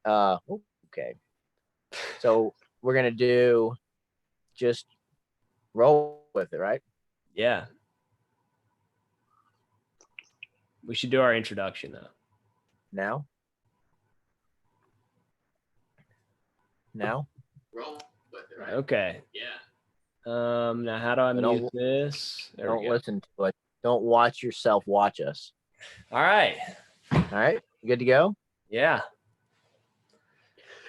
Okay. So we're gonna do just roll with it, right? Yeah. We should do our introduction though. Now. Roll with it, right? Okay. Yeah. Now how do I mute this? Don't listen to it. Don't watch yourself watch us. All right. All right. Good to go? Yeah.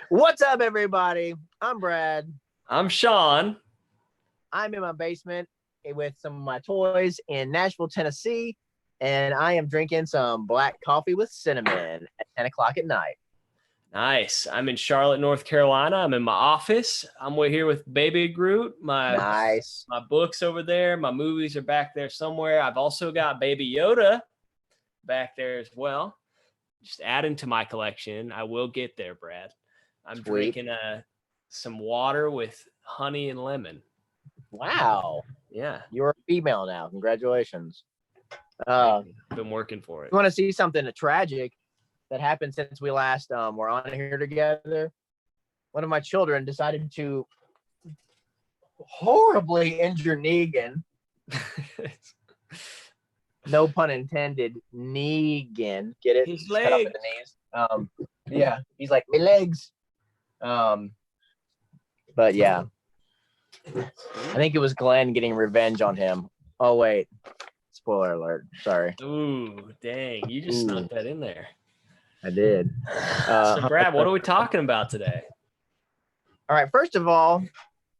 What's up, everybody? I'm Brad. I'm Sean. I'm in my basement with some of my toys in Nashville, Tennessee, and I am drinking some black coffee with cinnamon at 10 o'clock at night. Nice. I'm in Charlotte, North Carolina. I'm in my office. I'm here with Baby Groot. My books over there. My movies are back there somewhere. I've also got Baby Yoda back there as well. Just adding to my collection. I will get there, Brad. I'm drinking some water with honey and lemon. Wow. Yeah. You're a female now. Congratulations. I've been working for it. You want to see something tragic that happened since we last were on here together? One of my children decided to horribly injure Negan. No pun intended. Negan. Get it? His legs. Cut off at the knees. Yeah. He's like, my legs. But yeah. I think it was Glenn getting revenge on him. Oh, wait. Spoiler alert. Sorry. Ooh, dang. You just snuck that in there. I did. So, Brad, what are we talking about today? All right. First of all,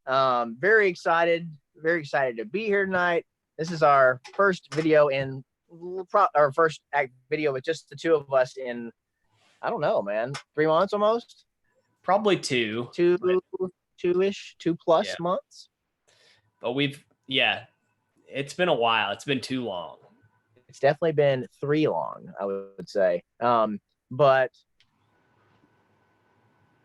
very excited to be here tonight. This is our first video our first video with just the two of us in, I don't know, man, 3 months almost? Probably two. Two-ish, 2+ months. But it's been a while. It's been too long. It's definitely been 3 long, I would say. But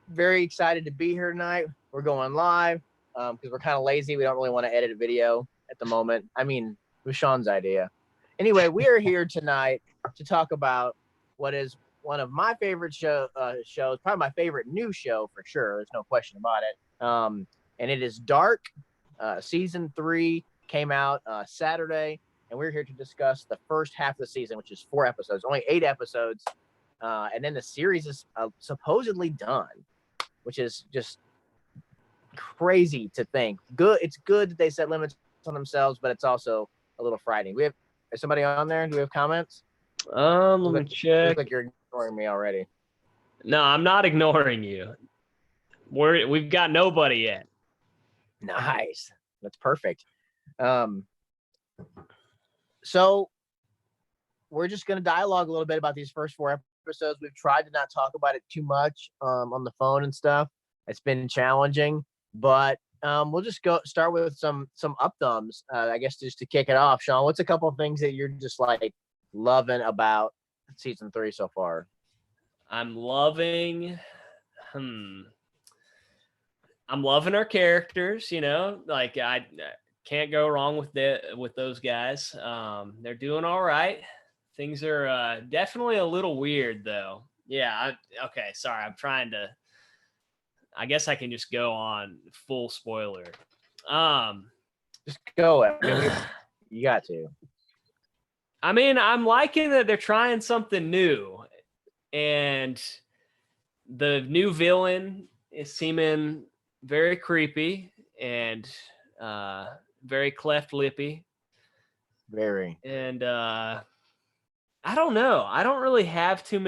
very excited to be here tonight. We're going live because we're kind of lazy. We don't really want to edit a video at the moment. I mean, it was Sean's idea. Anyway, we are here tonight to talk about what is one of my favorite shows, probably my favorite new show for sure. There's no question about it. And it is Dark. Season 3 came out Saturday, and we're here to discuss the first half of the season, which is 4 episodes, only 8 episodes. And then the series is supposedly done, which is just crazy to think. Good. It's good that they set limits on themselves, but it's also a little frightening. Is somebody on there? Do we have comments? Let me check. Looks like you're ignoring me already. No, I'm not ignoring you. We've got nobody yet. Nice. That's perfect. So we're just going to dialogue a little bit about these first 4 episodes. We've tried to not talk about it too much on the phone and stuff. It's been challenging, but we'll just start with some up thumbs. I guess just to kick it off, Sean, what's a couple of things that you're just like loving about season 3 so far? I'm loving our characters, like I can't go wrong with those guys. They're doing all right. Things are definitely a little weird though. Yeah. Okay. Sorry. I guess I can just go on full spoiler. Just go. You got to. I mean, I'm liking that they're trying something new, and the new villain is seeming very creepy and very cleft lippy. Very. And I don't know. I don't really have too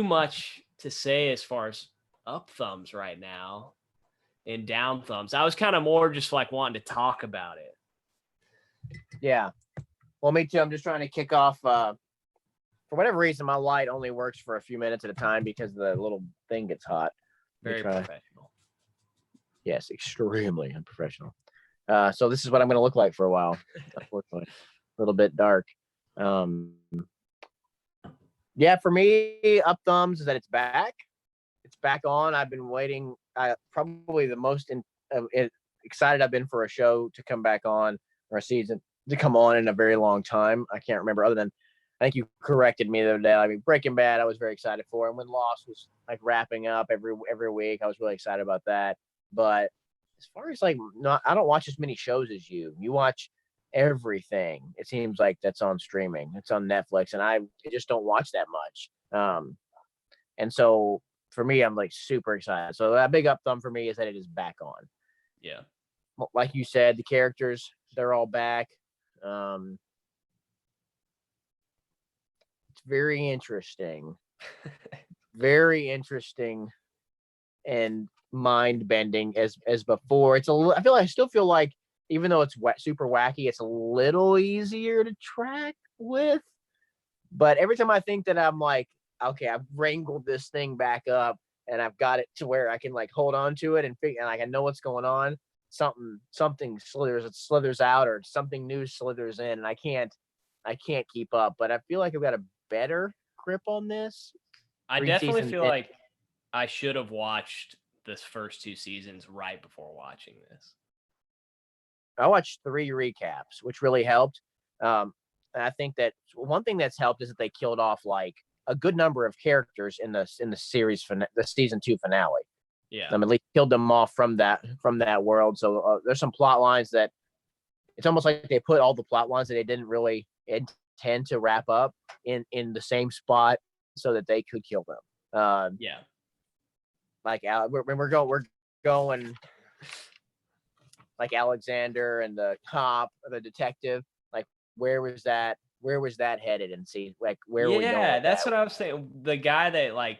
much to say as far as up thumbs right now and down thumbs. I was kind of more just like wanting to talk about it. Yeah. Well, me too. I'm just trying to kick off. For whatever reason, my light only works for a few minutes at a time because the little thing gets hot. Very professional. Yes, extremely unprofessional. So this is what I'm going to look like for a while. Unfortunately, a little bit dark. Yeah, for me, up thumbs is that it's back. It's back on. I've been waiting. Probably the most excited I've been for a show to come back on, or a season to come on in a very long time. I can't remember other than I think you corrected me the other day. I mean, Breaking Bad, I was very excited for, and when Lost was like wrapping up every week, I was really excited about that. But as far as like, I don't watch as many shows as you. You watch everything. It seems like that's on streaming. It's on Netflix, and I just don't watch that much. And so for me, I'm like super excited. So a big up thumb for me is that it is back on. Yeah. Like you said, the characters, they're all back. It's very interesting. Very interesting and mind bending as before. It's I still feel like even though it's super wacky, it's a little easier to track with. But every time I think that I'm like, okay, I've wrangled this thing back up and I've got it to where I can like hold on to it and like I know what's going on, something slithers out or something new slithers in, and I can't keep up. But I feel like I've got a better grip on this. I definitely feel like I should have watched this first 2 seasons right before watching this. I watched 3 recaps, which really helped. And I think that one thing that's helped is that they killed off like a good number of characters in the series the season 2 finale. Yeah, at least killed them off from that world. So there's some plot lines that it's almost like they put all the plot lines that they didn't really intend to wrap up in the same spot so that they could kill them. Yeah, like when we're going like Alexander and the cop or the detective, like where was that headed, and see like where are we going? Yeah, that's what I was saying. The guy that like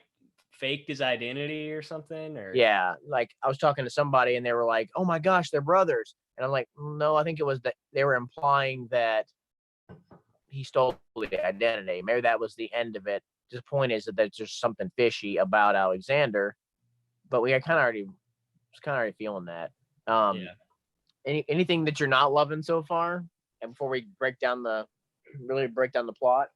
faked his identity or something, or yeah, like I was talking to somebody and they were like, "Oh my gosh, they're brothers," and I'm like, "No, I think it was that they were implying that he stole the identity. Maybe that was the end of it." The point is that there's just something fishy about Alexander, but we are kind of already feeling that. yeah. Anything that you're not loving so far, and before we break down the plot?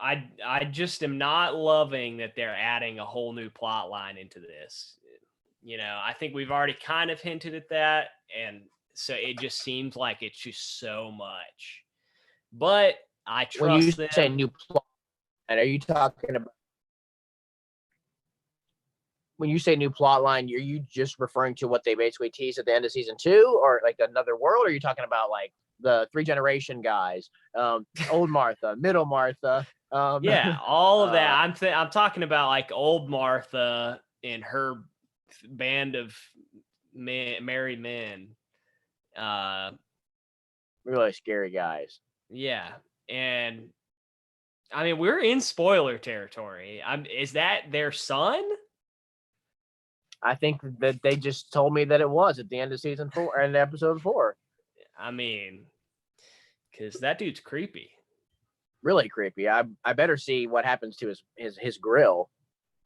I just am not loving that they're adding a whole new plot line into this. You know, I think we've already kind of hinted at that, and so it just seems like it's just so much. But I trust when you them. say new plot, and are you talking about when you say new plot line? Are you just referring to what they basically teased at the end of season 2, or like another world? Or are you talking about like the 3 generation guys, old Martha, middle Martha? Yeah, all of that. I'm talking about like old Martha and her band of married men. Really scary guys. Yeah, and I mean we're in spoiler territory. Is that their son? I think that they just told me that it was at the end of season 4 and episode 4. I mean, because that dude's creepy. Really creepy. I better see what happens to his grill.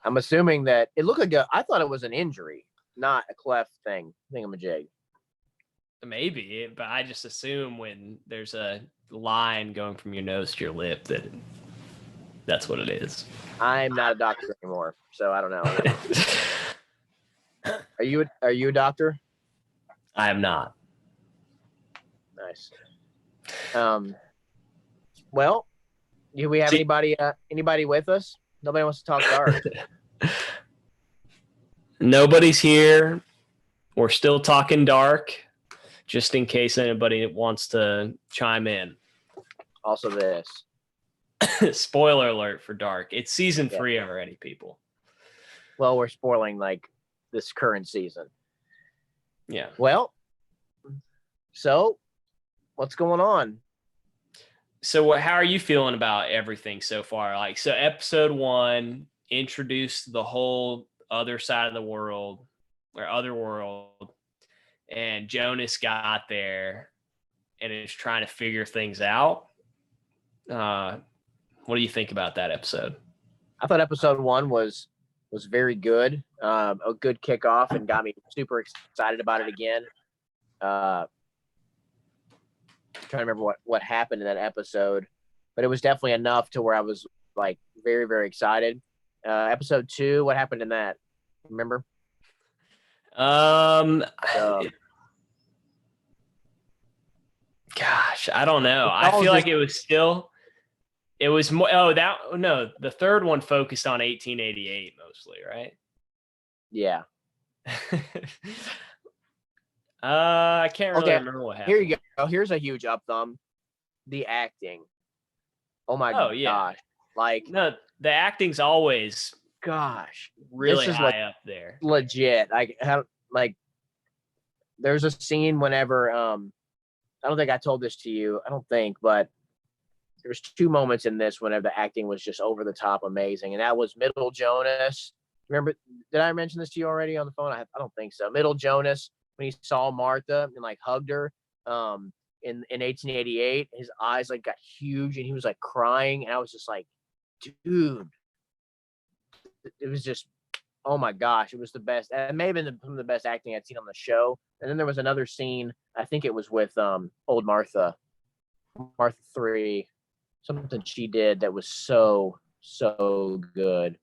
I'm assuming that it looked like I thought it was an injury, not a cleft thingamajig. Maybe, but I just assume when there's a line going from your nose to your lip that's what it is. I'm not a doctor anymore, so I don't know. Are you a doctor? I am not. Nice. Well, do we have anybody with us? Nobody wants to talk dark. Nobody's here. We're still talking dark, just in case anybody wants to chime in. Also this. Spoiler alert for dark. It's season 3 already, people. Well, we're spoiling like this current season. Yeah. Well, so what's going on? So how are you feeling about everything so far? Like, so episode 1 introduced the whole other side of the world or other world, and Jonas got there and is trying to figure things out. What do you think about that episode? I thought episode 1 was very good. A good kickoff and got me super excited about it again. I'm trying to remember what happened in that episode, but it was definitely enough to where I was like very, very excited. Episode 2, what happened in that? Remember? Gosh, I don't know. I feel like it was still. It was more. Oh, the third one focused on 1888 mostly, right? Yeah. I can't really remember what happened. Here you go. Here's a huge up thumb. The acting. Oh my gosh. Like, no, the acting's always really high up there. Legit. Like there's a scene whenever I don't think I told this to you. I don't think, but there's two moments in this whenever the acting was just over the top amazing. And that was Middle Jonas. Remember, did I mention this to you already on the phone? I don't think so. Middle Jonas, when he saw Martha and like hugged her in 1888, his eyes like got huge and he was like crying. And I was just like, dude, it was just, oh my gosh, it was the best. It may have been some of the best acting I'd seen on the show. And then there was another scene, I think it was with old Martha 3, something she did that was so good.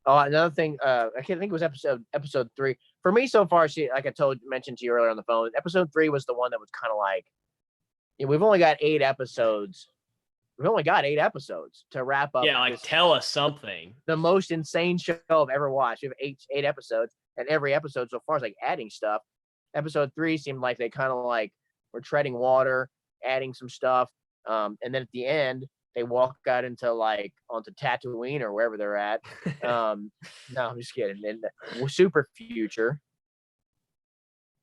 Another thing, I can't think it was episode 3 for me so far. Like I mentioned to you earlier on the phone, episode 3 was the one that was kind of like, we've only got 8 episodes. We've only got 8 episodes to wrap up. Yeah, like tell us something. The most insane show I've ever watched. We have 8 episodes, and every episode so far is like adding stuff. Episode 3 seemed like they kind of like were treading water, adding some stuff, and then at the end they walk out onto Tatooine or wherever they're at. No, I'm just kidding. And super future,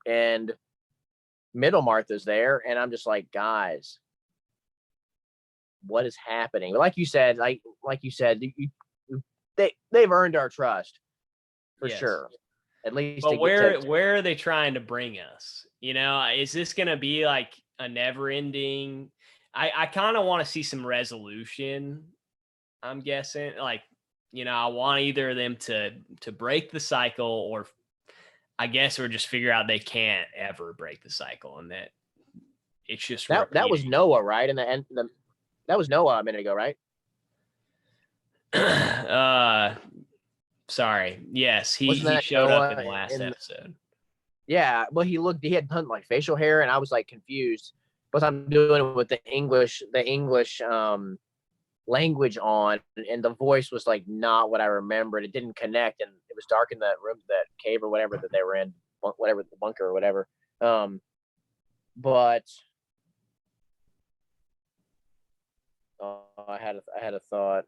and Middle Martha's there, and I'm just like, guys, what is happening? But like you said, they've earned our trust for sure. At least. But where are they trying to bring us? Is this going to be like a never ending? I kind of want to see some resolution. I'm guessing, like, I want either of them to break the cycle, or I guess, or just figure out they can't ever break the cycle, and that it's just that was Noah, right? In the end, that was Noah a minute ago, right? Sorry. Yes, he showed up in the last episode. Yeah, well, he had done like facial hair, and I was like confused. But I'm doing it with the English language on, and the voice was like not what I remembered. It didn't connect, and it was dark in that room, that cave or whatever that they were in, whatever, the bunker or whatever. But I had a thought.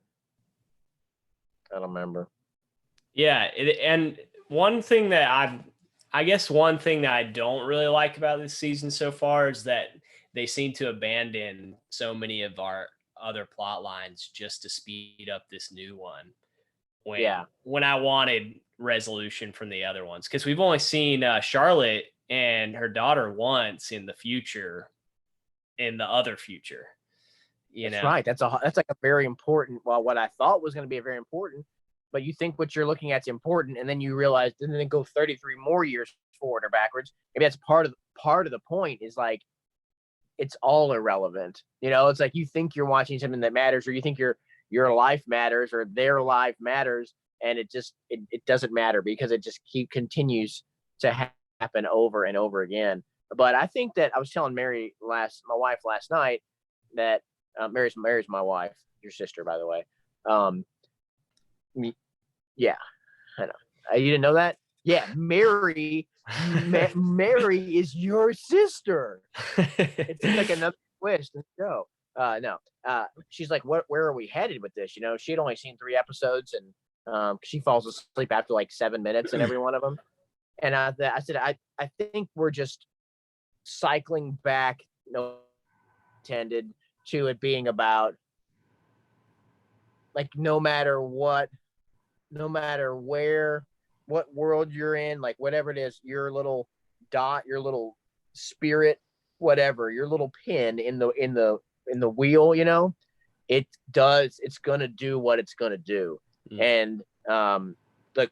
I don't remember. Yeah, and one thing that I don't really like about this season so far is that they seem to abandon so many of our other plot lines just to speed up this new one. When I wanted resolution from the other ones, because we've only seen Charlotte and her daughter once in the future, in the other future. That's right. That's like a very important. Well, what I thought was going to be a very important, but you think what you're looking at is important, and then you realize, and then go 33 more years forward or backwards. Maybe that's part of the point. Is like, it's all irrelevant. It's like you think you're watching something that matters, or you think your life matters, or their life matters, and it doesn't matter, because it just continues to happen over and over again. But I think that I was telling my wife last night, that Mary's my wife, your sister, by the way. Yeah, I know. You didn't know that? Yeah, Mary is your sister. It's like another twist in the show. No. She's like, where are we headed with this? She had only seen 3 episodes, and she falls asleep after like 7 minutes in every one of them. And I said, I think we're just cycling back, no intended, to it being about, like, no matter where, what world you're in, like whatever it is, your little dot, your little spirit, whatever, your little pin in the wheel, it's gonna do what it's gonna do. And the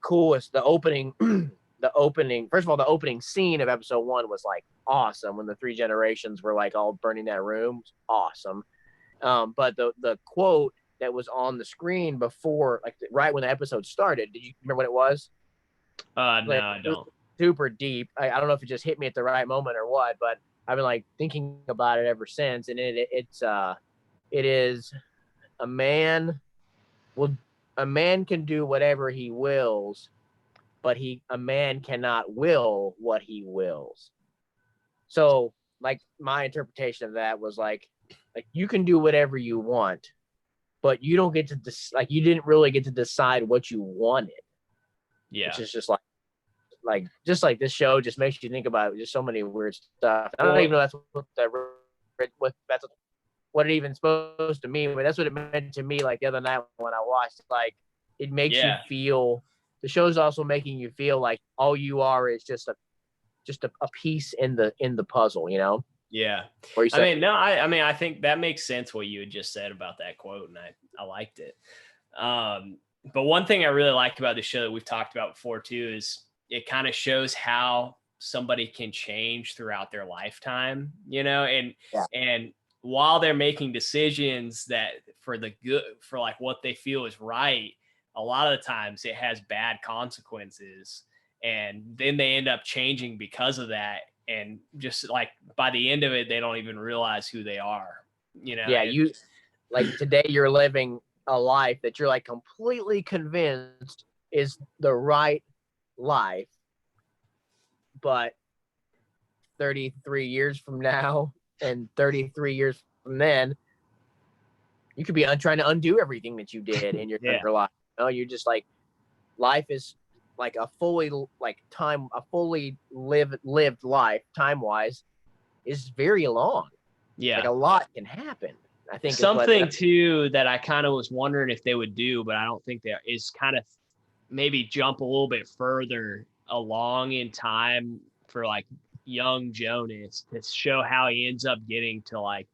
opening first of all, the opening scene of episode 1 was like awesome, when the 3 generations were like all burning that room. Awesome. But the quote that was on the screen before, like right when the episode started, did you remember what it was? No, I don't. Super deep. I don't know if it just hit me at the right moment or what, but I've been like thinking about it ever since, and it is a man can do whatever he wills, but a man cannot will what he wills. So like my interpretation of that was like you can do whatever you want, but you don't get to you didn't really get to decide what you wanted. Yeah. Which is just like this show just makes you think about just so many weird stuff. I don't even know that's what it even supposed to mean, but that's what it meant to me. Like the other night when I watched, like it makes you feel. The show's also making you feel like all you are is just a piece in the puzzle, you know? Yeah. I think that makes sense what you had just said about that quote, and I liked it. But one thing I really liked about the show that we've talked about before too is it kind of shows how somebody can change throughout their lifetime, you know, and while they're making decisions that for the good, for like what they feel is right, a lot of the times it has bad consequences, and then they end up changing because of that. And just like by the end of it, they don't even realize who they are, you know? Yeah. You like today you're living a life that you're like completely convinced is the right life, but 33 years from now and 33 years from then, you could be trying to undo everything that you did in your younger life. You know, you're just like, life is like a fully lived life time wise is very long. Yeah. Like a lot can happen. I think something too that I kind of was wondering if they would do, but I don't think there is kind of maybe jump a little bit further along in time for like young Jonas to show how he ends up getting to like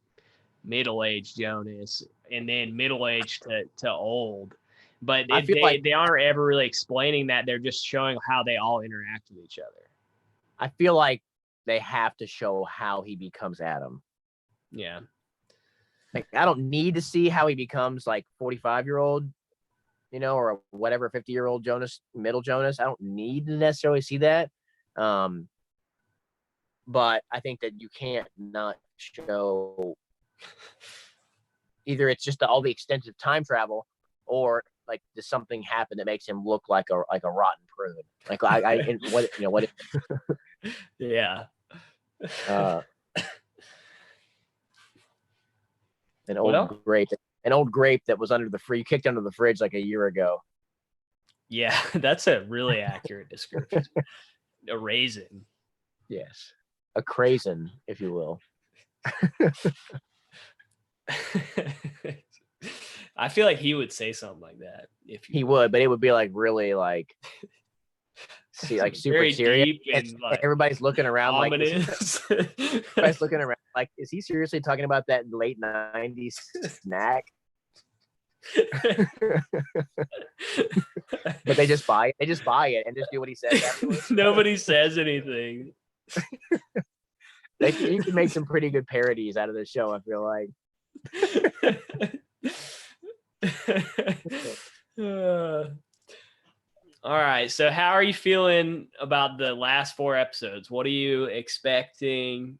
middle-aged Jonas and then middle-aged to old. But they aren't ever really explaining that. They're just showing how they all interact with each other. I feel like they have to show how he becomes Adam. Yeah. Like, I don't need to see how he becomes like 45-year-old, you know, or whatever 50-year-old Jonas, middle Jonas. I don't need to necessarily see that. But I think that you can't not show either it's just all the extensive time travel, or like does something happen that makes him look like a rotten prune? Like what yeah. An old grape that was under the fridge, kicked under the fridge like a year ago. Yeah, that's a really accurate description. A raisin. Yes. A craisin, if you will. I feel like he would say something like that. If he would, but it would be like really like like super serious. And like everybody's looking around ominous. Like everybody's looking around like, is he seriously talking about that late 90s snack? But they just buy it. They just buy it and just do what he says afterwards. Nobody says anything. You can make some pretty good parodies out of this show, I feel like. All right. So how are you feeling about the last 4 episodes? What are you expecting?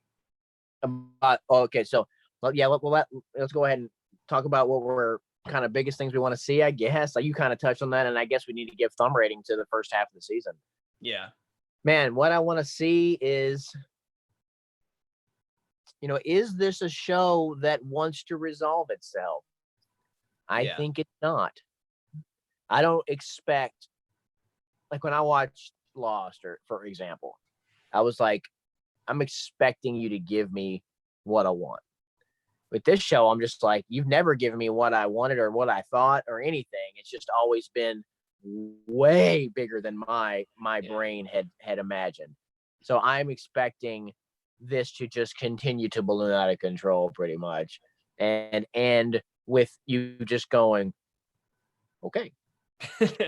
Okay. So, let's go ahead and talk about what we're kind of biggest things we want to see, I guess. Like you kind of touched on that, and I guess we need to give thumb rating to the first half of the season. Yeah. Man, what I want to see is, is this a show that wants to resolve itself? I think it's not. I don't expect, like when I watched Lost, or for example, I was like, I'm expecting you to give me what I want. With this show, I'm just like, you've never given me what I wanted or what I thought or anything. It's just always been way bigger than my brain had imagined. So I'm expecting this to just continue to balloon out of control pretty much, and end with you just going, okay.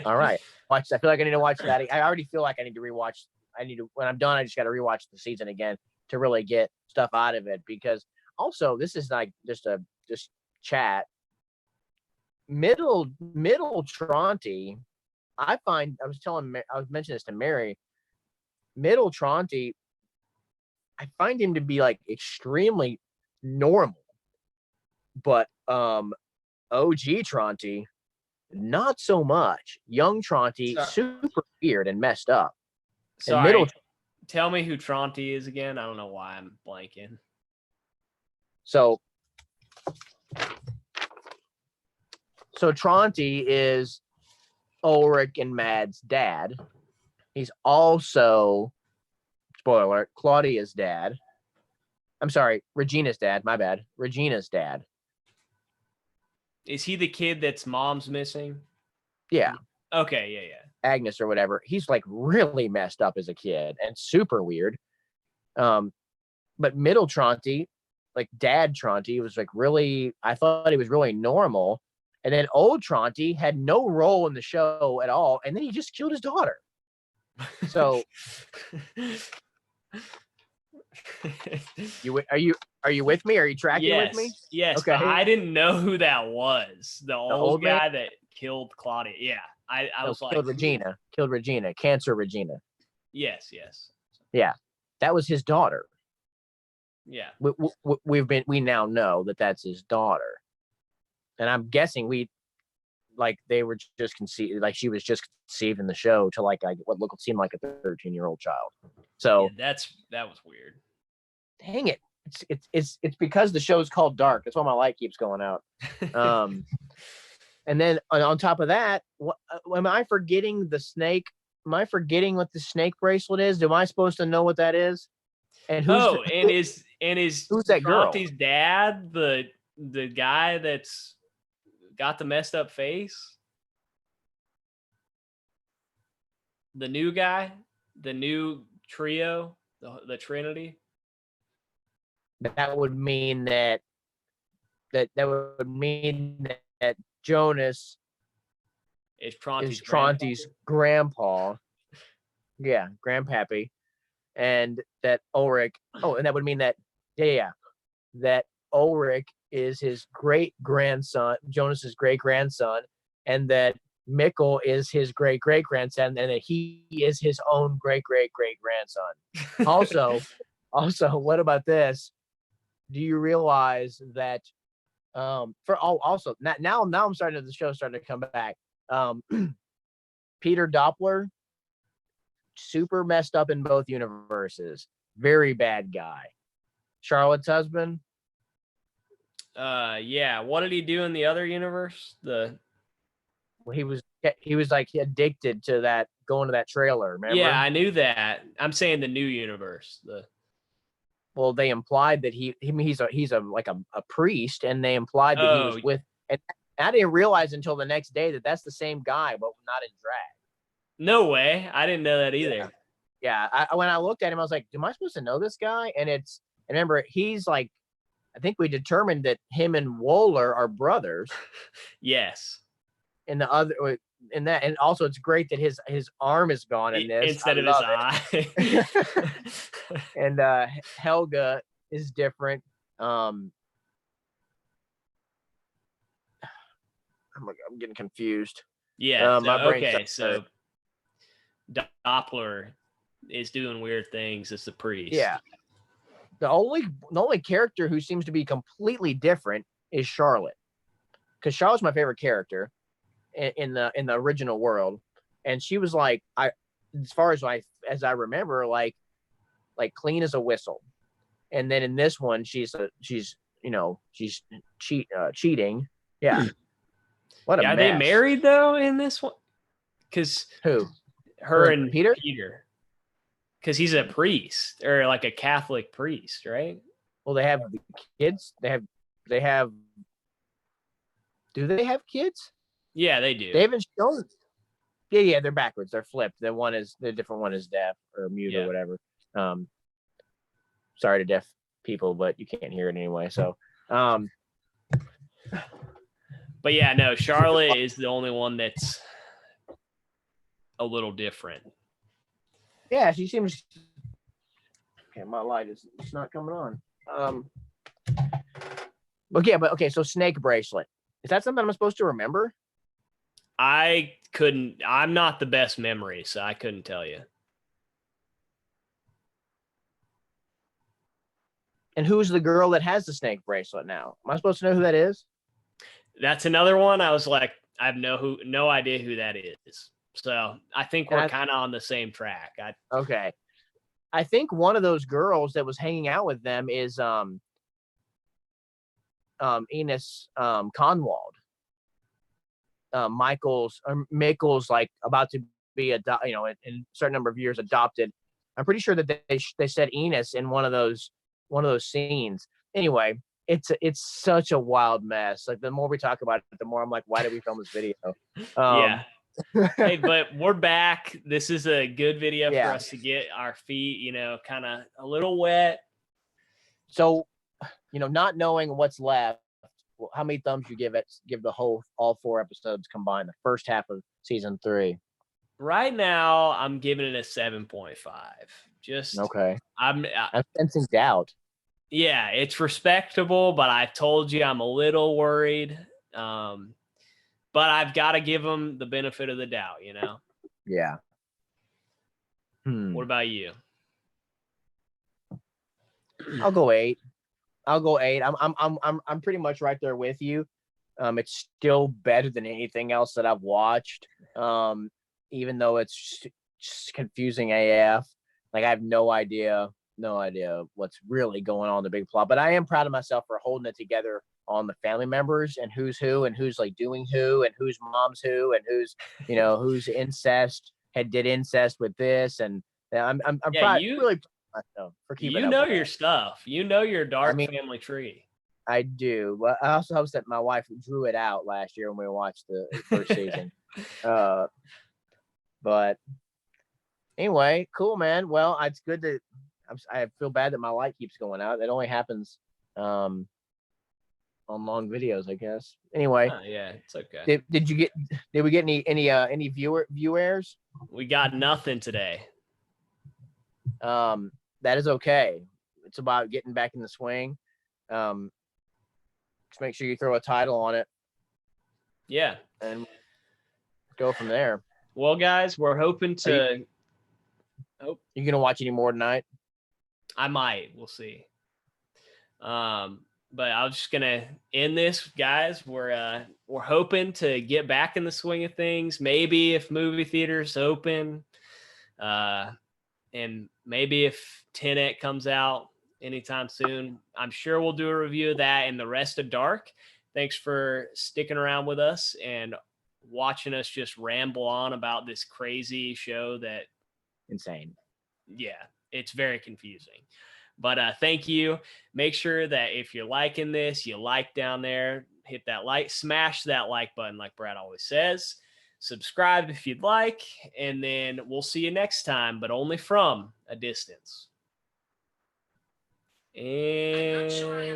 All right. I feel like I need to watch that. I already feel like I need to rewatch. When I'm done, I just got to rewatch the season again to really get stuff out of it. Because also, this is like just chat. Middle Tronte, I find, I was mentioning this to Mary. Middle Tronte find him to be like extremely normal, but OG Tronte, not so much. Young Tronte, super weird and messed up. Sorry, tell me who Tronte is again. I don't know why I'm blanking. So Tronte is Ulrich and Mad's dad. He's also, spoiler alert, Claudia's dad. I'm sorry, Regina's dad. My bad. Regina's dad. Is he the kid that's mom's missing? Yeah. Okay, yeah. Agnes or whatever. He's like really messed up as a kid and super weird. But middle Tronte, like dad Tronte, was like really, I thought he was really normal. And then old Tronte had no role in the show at all. And then he just killed his daughter. So are you with me? Are you tracking with me? Yes. Okay. But I didn't know who that was. The old guy that killed Claudia. Yeah. I was killed Regina. Killed Regina. Cancer Regina. Yes. Yeah. That was his daughter. Yeah. We now know that that's his daughter. And I'm guessing they were just conceived, like she was just conceived in the show to like what seemed like a 13-year-old child. So yeah, that was weird. Dang it. It's because the show's called Dark. That's why my light keeps going out. And then on top of that, am I forgetting the snake? Am I forgetting what the snake bracelet is? Am I supposed to know what that is? And who's that girl? Tronte's dad, the guy that's got the messed up face? The new guy? The new trio? The Trinity? That would mean that Jonas is Tronte's grandpa. Yeah, grandpappy. And that Ulrich, and that would mean that, that Ulrich is his great-grandson, Jonas's great-grandson, and that Mikkel is his great-great-grandson, and that he is his own great-great-great-grandson. Also, what about this? Do you realize that now I'm starting to come back. Peter Doppler, super messed up in both universes. Very bad guy. Charlotte's husband. Yeah. What did he do in the other universe? He was like addicted to that, going to that trailer. Remember? Yeah, I knew that. I'm saying the new universe. Well, they implied that he's a priest, and they implied that he was with. And I didn't realize until the next day that that's the same guy, but not in drag. No way. I didn't know that either. Yeah. When I looked at him, I was like, am I supposed to know this guy? And remember, he's like, I think we determined that him and Wohler are brothers. Yes. And and also it's great that his arm is gone in this instead of his eye. And Helga is different. I'm getting confused. Yeah. So Doppler is doing weird things as the priest. Yeah. The only character who seems to be completely different is Charlotte, because Charlotte's my favorite character in the original world, and she was like, as far as I remember, like clean as a whistle, and then in this one she's cheating. Yeah. What a mess. Are they married though in this one? Because her and Peter. Because he's a priest, or like a Catholic priest, right? Well, they have kids. They have. Do they have kids? Yeah, they do. They haven't shown. Yeah, they're backwards. They're flipped. The different one is deaf or mute or whatever. Sorry to deaf people, but you can't hear it anyway. So, but yeah, no, Charlotte is the only one that's a little different. Yeah, she seems. Okay, my light is not coming on. Okay, so snake bracelet. Is that something I'm supposed to remember? I'm not the best memory, so I couldn't tell you. And who's the girl that has the snake bracelet now? Am I supposed to know who that is? That's another one. I was like, I have no idea who that is. So I think we're kind of on the same track. Okay. I think one of those girls that was hanging out with them is Enos Conwald. Michael's like about to be in a certain number of years adopted. I'm pretty sure that they said Enos in one of those scenes. Anyway, it's such a wild mess. Like the more we talk about it, the more I'm like, why did we film this video? Yeah. Hey, but we're back. This is a good video for us to get our feet, kind of a little wet. So, not knowing what's left, how many thumbs you give all 4 episodes combined, the first half of season 3? Right now, I'm giving it a 7.5. Just okay. I'm sensing doubt. Yeah, it's respectable, but I've told you I'm a little worried. But I've got to give them the benefit of the doubt, Yeah. What about you? I'll go 8. I'm pretty much right there with you. It's still better than anything else that I've watched. Even though it's just confusing AF. Like I have no idea what's really going on in the big plot. But I am proud of myself for holding it together on the family members and who's who and who's like doing who and who's mom's who and who's who's did incest with this, and I'm really proud of myself for keeping up with your stuff. Your dark family tree. I do. Well, I also hope that my wife drew it out last year when we watched the first season. But anyway, cool, man. Well, it's good that I feel bad that my light keeps going out. It only happens on long videos, I guess. Anyway, yeah, it's okay. Did we get any viewers? We got nothing today. That is okay. It's about getting back in the swing. Just make sure you throw a title on it. Yeah, and go from there. Well, guys, we're hoping to. You gonna watch any more tonight? I might. We'll see. But I was just gonna end this, guys. We're hoping to get back in the swing of things. Maybe if movie theaters open, and maybe if Tenet comes out anytime soon, I'm sure we'll do a review of that and the rest of Dark. Thanks for sticking around with us and watching us just ramble on about this crazy show that insane. Yeah, it's very confusing. But thank you. Make sure that if you're liking this, you like down there, hit that like, smash that like button like Brad always says. Subscribe if you'd like, and then we'll see you next time, but only from a distance. And